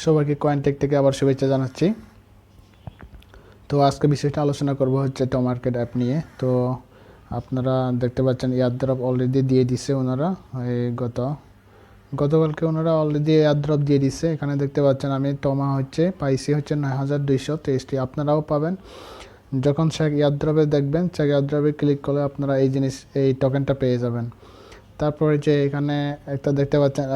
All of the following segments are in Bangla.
সবাইকে কয়েনটেক থেকে আবার শুভেচ্ছা জানাচ্ছি। তো আজকে বিষয়টা আলোচনা করব হচ্ছে টমার্কেট অ্যাপ নিয়ে। তো আপনারা দেখতে পাচ্ছেন এয়ারড্রপ অলরেডি দিয়ে দিছে ওনারা, গতকালকে ওনারা অলরেডি এয়ারড্রপ দিয়ে দিচ্ছে। এখানে দেখতে পাচ্ছেন আমি পাইছি হচ্ছে 9223টি। আপনারাও পাবেন। যখন চেক এয়ারড্রপে দেখবেন, চেক এয়ারড্রপে ক্লিক করলে আপনারা এই টোকেনটা পেয়ে যাবেন। তারপরে যে এখানে একটা দেখতে পাচ্ছেন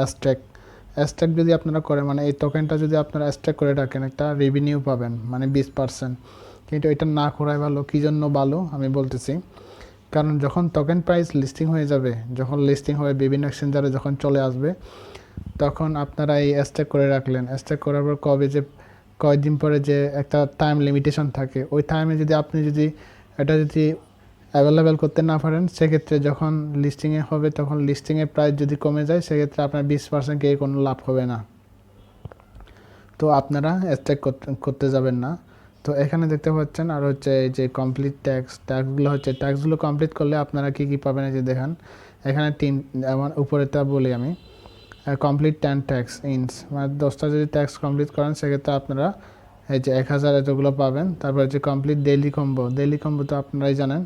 অ্যাস্ট্যাক যদি আপনারা করেন, মানে এই টোকেনটা যদি আপনারা অ্যাস্ট্যাক করে রাখেন, একটা রেভিনিউ পাবেন, মানে 20%। কিন্তু এটা না করাই ভালো। কী জন্য ভালো আমি বলতেছি। কারণ যখন টোকেন প্রাইস লিস্টিং হয়ে যাবে, যখন লিস্টিং হয়ে বিভিন্ন এক্সচেঞ্জারে যখন চলে আসবে, তখন আপনারা এই অ্যাস্ট্যাক করে রাখলেন। অ্যাস্ট্যাক করার পর কয়দিন পরে যে একটা টাইম লিমিটেশন থাকে, ওই টাইমে যদি আপনি এটা অ্যাভেলেবেল করতে না পারেন, সেক্ষেত্রে যখন লিস্টিংয়ে হবে তখন লিস্টিংয়ের প্রাইস যদি কমে যায়, সেক্ষেত্রে আপনার 20% কে কোনো লাভ হবে না। তো আপনারা স্ট্যাক করতে যাবেন না। তো এখানে দেখতে পাচ্ছেন আর হচ্ছে এই যে কমপ্লিট ট্যাক্সগুলো কমপ্লিট করলে আপনারা কী পাবেন, এই যে দেখেন এখানে আমার উপরেটা বলি আমি, কমপ্লিট 10 ট্যাক্স ইনস, মানে 10টা যদি ট্যাক্স কমপ্লিট করেন, সেক্ষেত্রে আপনারা এই যে 1000 এতগুলো পাবেন। তারপর হচ্ছে কমপ্লিট ডেইলি কম্বো তো আপনারাই জানেন,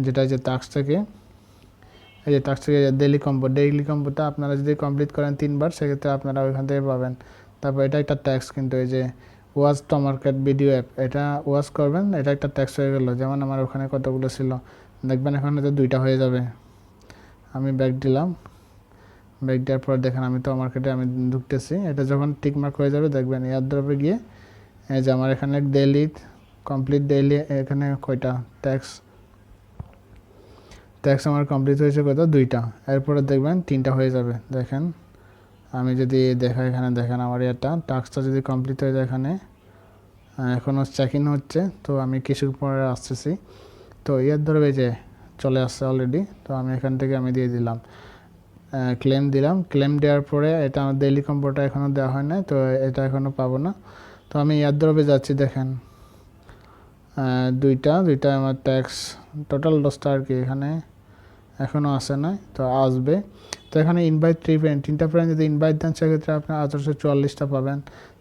যেটা যে টাস্ক থেকে ডেইলি কম্বোটা আপনারা যদি কমপ্লিট করেন 3বার, সেক্ষেত্রে আপনারা ওইখান থেকে পাবেন। তারপর এটা একটা ট্যাক্স, কিন্তু এই যে ওয়াচ টমার্কেট ভিডিও অ্যাপ, এটা ওয়াচ করবেন, এটা একটা ট্যাক্স হয়ে গেল। যেমন আমার ওখানে কতগুলো ছিল, দেখবেন এখানে তো 2টা হয়ে যাবে। আমি ব্যাক দিলাম, ব্যাক দেওয়ার পর দেখেন আমি টমার্কেটে আমি ঢুকতেছি। এটা যখন টিকমার্ক হয়ে যাবে, দেখবেন এয়ারড্রপে গিয়ে এই যে আমার এখানে কমপ্লিট ডেইলি, এখানে কয়টা ট্যাক্স আমার কমপ্লিট হয়েছে, কত 2টা। এরপরে দেখবেন 3টা হয়ে যাবে। দেখেন আমি যদি এখানে দেখেন আমার টাস্কটা যদি কমপ্লিট হয়ে যায়, এখানে এখনও চেক ইন হচ্ছে। তো আমি কিছু পরে আসতেছি। তো ধরবে যে চলে আসছে অলরেডি। তো আমি এখান থেকে আমি দিয়ে দিলাম, ক্লেম দিলাম। ক্লেম দেওয়ার পরে এটা আমার ডেইলি কম্বোটা এখনও দেওয়া হয় নাই, তো এটা এখনও পাবো না। তো আমি ধরবে যাচ্ছি। দেখেন দুইটা আমার ট্যাক্স টোটাল 10টা আর কি, এখানে এখনও আসে নাই, তো আসবে। তো এখানে ইনভাইট 3টা ফ্রেন্ড যদি ইনভাইট দেন, সেক্ষেত্রে আপনারা 1844টা পাবেন।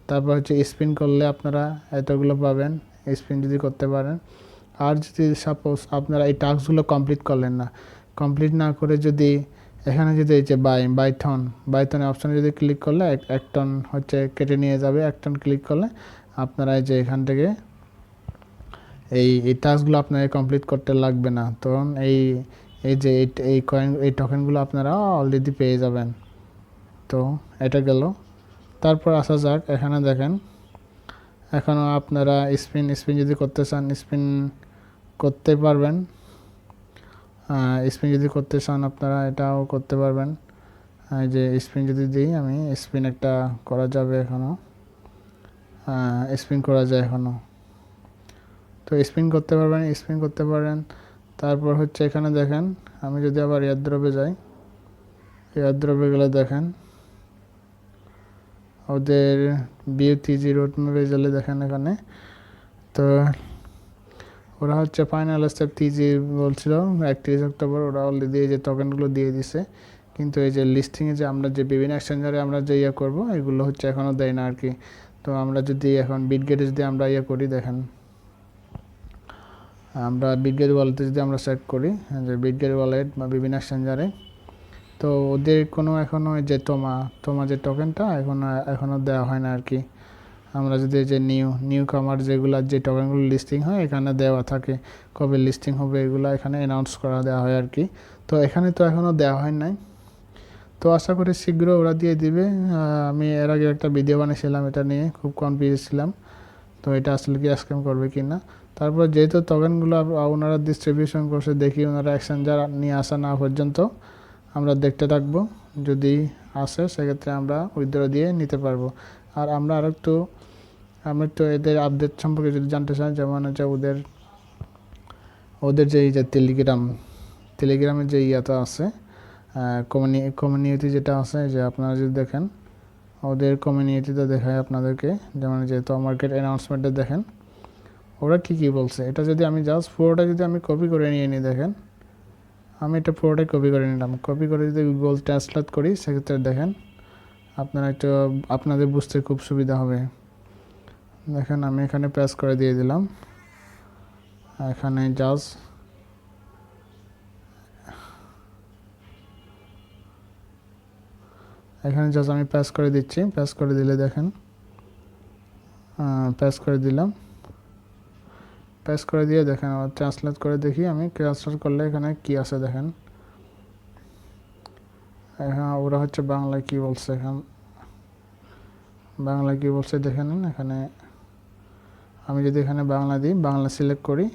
তারপর হচ্ছে স্পিন করলে আপনারা এতগুলো পাবেন, স্পিন যদি করতে পারেন। আর যদি সাপোজ আপনারা এই টাস্কগুলো কমপ্লিট না করে যদি এখানে যদি এই যে বাইথনে অপশানে যদি ক্লিক করলে 1 টন হচ্ছে কেটে নিয়ে যাবে। 1 টন ক্লিক করলে আপনারা এই যে এখান থেকে এই টাস্কগুলো আপনাকে কমপ্লিট করতে লাগবে না। তখন এই যে এই টোকেনগুলো আপনারা অলরেডি পেয়ে যাবেন। তো এটা গেল। তারপর আসা যাক, এখানে দেখেন এখনও আপনারা স্পিন যদি করতে চান, স্পিন করতে পারবেন। স্পিন যদি করতে চান আপনারা এটাও করতে পারবেন। এই যে স্পিন যদি দিই আমি, স্পিন একটা করা যাবে, এখনও স্পিন করা যায় এখনও। তো স্পিন করতে পারেন। তারপর হচ্ছে এখানে দেখেন আমি যদি আবার এয়ারড্রপে যাই, এয়ারড্রপে গেলে দেখেন ওদের 𝐵𝐸 রোড ম্যাপে গেলে দেখেন এখানে, তো ওরা হচ্ছে ফাইনাল স্টেপ বলছিল 31 অক্টোবর। ওরা অলরেদি এই যে টোকেনগুলো দিয়ে দিছে, কিন্তু এই যে লিস্টিংয়ে যে আমরা যে বিভিন্ন এক্সচেঞ্জারে আমরা যে করবো, এগুলো হচ্ছে এখনও দেয় না আর কি। তো আমরা যদি এখন বিটগেটে যদি আমরা করি, দেখেন আমরা বিটগেট ওয়ালেটে যদি আমরা চেক করি, যে বিটগেট ওয়ালেট বা বিভিন্ন এক্সচেঞ্জারে, তো ওদের কোনো এখনও যে তোমার যে টোকেনটা এখনও দেওয়া হয় না আর কি। আমরা যদি যে নিউ কামার যেগুলো যে টোকেনগুলো লিস্টিং হয়, এখানে দেওয়া থাকে কবে লিস্টিং হবে, এগুলো এখানে অ্যানাউন্স করা দেওয়া হয় আর কি। তো এখানে তো এখনও দেওয়া হয় নাই। তো আশা করি শীঘ্র ওরা দিয়ে দিবে। আমি এর আগে একটা ভিডিও বানিয়েছিলাম এটা নিয়ে, খুব কনফিউজ ছিলাম, তো এটা আসলে কি স্ক্যাম করবে কি না। তারপর যেহেতু টোকেনগুলো ওনারা ডিস্ট্রিবিউশন করছে, দেখি ওনারা এক্সচেঞ্জার নিয়ে আসা না পর্যন্ত আমরা দেখতে থাকবো। যদি আসে, সেক্ষেত্রে আমরা উইথড্র দিয়ে নিতে পারবো। আর আমরা একটু এদের আপডেট সম্পর্কে যদি জানতে চাই, যেমন হচ্ছে ওদের যে টেলিগ্রামের যে ইয়াটা আছে, কমিউনিটি যেটা আছে, যে আপনারা যদি দেখেন ওদের কমিউনিটিতে দেখায় আপনাদেরকে, যেমন যে টমার্কেট অ্যানাউন্সমেন্টে দেখেন ওরা কী বলছে। এটা যদি আমি জাস্ট পুরোটা যদি আমি কপি করে নিয়ে নিই, দেখেন আমি এটা পুরোটাই কপি করে নিলাম। কপি করে যদি গুগল ট্রান্সলেট করি, সেক্ষেত্রে দেখেন আপনারা একটু আপনাদের বুঝতে খুব সুবিধা হবে। দেখেন আমি এখানে প্রেস করে দিয়ে দিলাম, এখানে জাস্ট আমি প্রেস করে দিচ্ছি। প্রেস করে দিলে দেখেন প্রেস করে দিলাম, প্রেস করে দিয়ে দেখেন আবার ট্রান্সলেট করে দেখি। আমি ট্রান্সলেট করলে এখানে কি আছে দেখেন, হ্যাঁ ওরা হচ্ছে বাংলায় কি বলছে, বাংলা কি বলছে দেখে নিন। এখানে আমি যদি এখানে বাংলা দিই, বাংলা সিলেক্ট করি,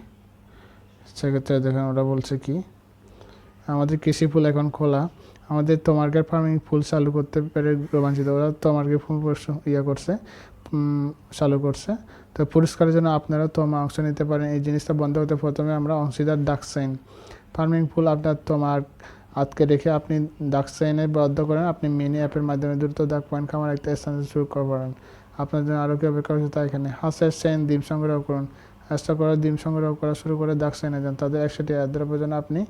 সেক্ষেত্রে দেখেন ওরা বলছে কি, আমাদের কৃষি ফুল এখন খোলা, আমাদের তোমার্কেট ফার্মিং ফুল চালু করতে পেরে রোমাঞ্চিত। ওরা তোমার্কেট ফুল করছে, চালু করছে। তো পুরস্কারের জন্য আপনারা অংশ নিতে পারেন। এই জিনিসটা বন্ধ করতে প্রথমে আমরা অংশীদার ডাক সাইন ফার্মিং ফুল আপনার আটকে রেখে আপনি ডাক সাইনে বরাদ্দ করেন। আপনি মিনি অ্যাপের মাধ্যমে দ্রুত ডাক পয়েন্ট খামার একটা স্থান শুরু করবেন। আপনার জন্য আরও কি অপেক্ষা করছে তা এখানে। হাঁসের সেন ডিম সংগ্রহ করুন, হাঁসটা করা ডিম সংগ্রহ করা শুরু করে ডাক সাইনে যান। তাদের 100টি এয়ারড্রপের জন্য আপনি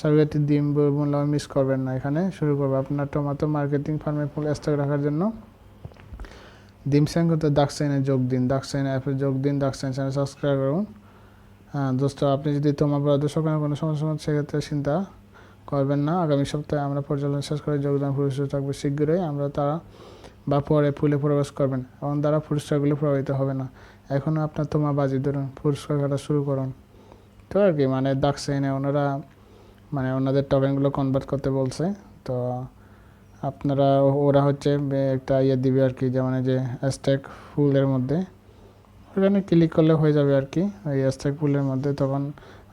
সার্ভিসটি ডিম মূল্য মিস করবেন না। এখানে শুরু করবে আপনার টমেটো মার্কেটিং ফার্মে ফুল স্টক রাখার জন্য ডিম সংগ্রহ ডাক সাইনে যোগ দিন, ডাক সাইন অ্যাপে যোগ দিন, ডাক সাইন চ্যানেল সাবস্ক্রাইব করুন। হ্যাঁ দোস্ত, আপনি যদি তোমার বরাদ্দ সকালে কোনো সমস্যা সেক্ষেত্রে চিন্তা করবেন না। আগামী সপ্তাহে আমরা পর্যালোচনা শেষ করে যোগদান পুরস্কার থাকবে শীঘ্রই। আমরা তারা বা পরে ফুলে প্রবেশ করবেন এবং দ্বারা পুরস্কারগুলো প্রভাবিত হবে না। এখনও আপনার তোমার বাজি ধরুন, পুরস্কার কাটা শুরু করুন। তো আর কি মানে ডাক সাইনে ওনারা মানে ওনাদের টোকেনগুলো কনভার্ট করতে বলছে। তো আপনারা ওরা হচ্ছে একটা দিবে আর কি, যেমন যে স্ট্যাক ফুলের মধ্যে ওখানে ক্লিক করলে হয়ে যাবে আর কি ওই স্ট্যাক ফুলের মধ্যে। তখন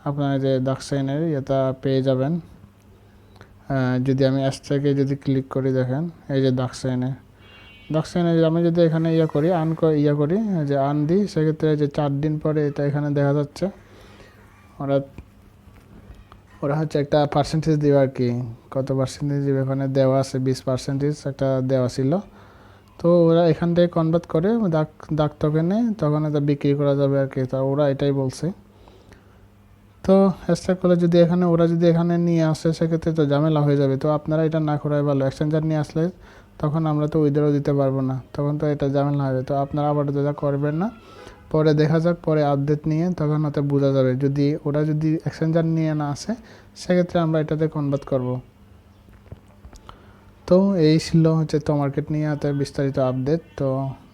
আপনারা যে ডাক সাইনের এটা পেয়ে যাবেন। যদি আমি স্ট্যাকে যদি ক্লিক করি দেখেন এই যে ডাক সাইনে আমি যদি এখানে করি করি যে আন দিই, সেক্ষেত্রে যে 4 দিন পরে এটা এখানে দেখা যাচ্ছে। ওরা হচ্ছে একটা পার্সেন্টেজ দেবে আর কি, কত পার্সেন্টেজ দেবে এখানে দেওয়া আছে, 20% একটা দেওয়া ছিল। তো ওরা এখান থেকে কনভার্ট করে ডাক টোকেনে তখন এটা বিক্রি করা যাবে আর কি। তা ওরা এটাই বলছে। তো স্ট্যাক করলে যদি ওরা যদি এখানে নিয়ে আসে সেক্ষেত্রে তো ঝামেলা হয়ে যাবে। তো আপনারা এটা না করাই ভালো। এক্সচেঞ্জার নিয়ে আসলে তখন আমরা তো উইথড্র দিতে পারবো না, তখন তো এটা ঝামেলা হবে। তো আপনারা আবার এটা করবেন না, পরে দেখা যাক, পরে আপডেট নিয়ে তখন হয়তো বোঝা যাবে। যদি ওরা এক্সচেঞ্জার নিয়ে না আসে সেক্ষেত্রে আমরা এটাতে কনভার্ট করব। তো এই ছিল হচ্ছে তোমার্কেট নিয়ে এত বিস্তারিত আপডেট। তো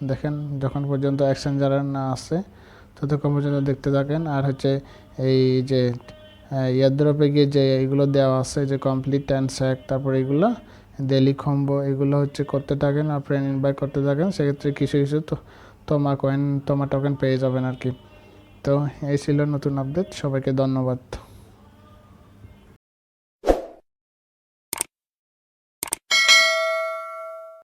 দেখেন যখন পর্যন্ত এক্সচেঞ্জার না আসে ততক্ষণ পর্যন্ত দেখতে থাকেন। আর হচ্ছে এই যে এয়ারড্রপে গিয়ে যে এইগুলো দেওয়া আছে যে কমপ্লিট 10 স্যাক, তারপরে এগুলো ডেলি কম্বো, এগুলো হচ্ছে করতে থাকেন আর ফ্রেন্ড ইনভাইট করতে থাকেন। সেক্ষেত্রে কিছু তোমার টোকেন পেয়ে যাবেন আর কি। তো এই ছিল নতুন আপডেট। সবাইকে ধন্যবাদ।